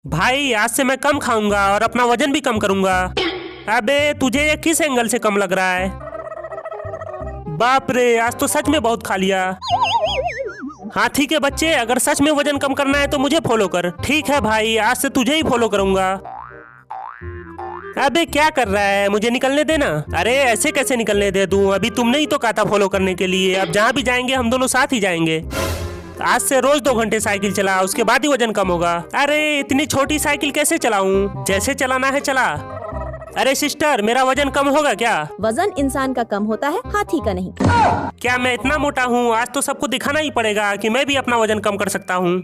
भाई आज से मैं कम खाऊंगा और अपना वजन भी कम करूंगा। अबे तुझे ये किस एंगल से कम लग रहा है? बाप रे, आज तो सच में बहुत खा लिया। हाँ ठीक है बच्चे, अगर सच में वजन कम करना है तो मुझे फॉलो कर। ठीक है भाई, आज से तुझे ही फॉलो करूंगा। अबे क्या कर रहा है, मुझे निकलने देना। अरे ऐसे कैसे निकलने दे दूं, अभी तुमने ही तो कहा था फॉलो करने के लिए। अब जहाँ भी जाएंगे हम दोनों साथ ही जाएंगे। आज से रोज 2 घंटे साइकिल चला, उसके बाद ही वजन कम होगा। अरे इतनी छोटी साइकिल कैसे चलाऊं, जैसे चलाना है चला। अरे सिस्टर, मेरा वजन कम होगा क्या? वजन इंसान का कम होता है, हाथी का नहीं। क्या मैं इतना मोटा हूँ? आज तो सबको दिखाना ही पड़ेगा कि मैं भी अपना वजन कम कर सकता हूँ।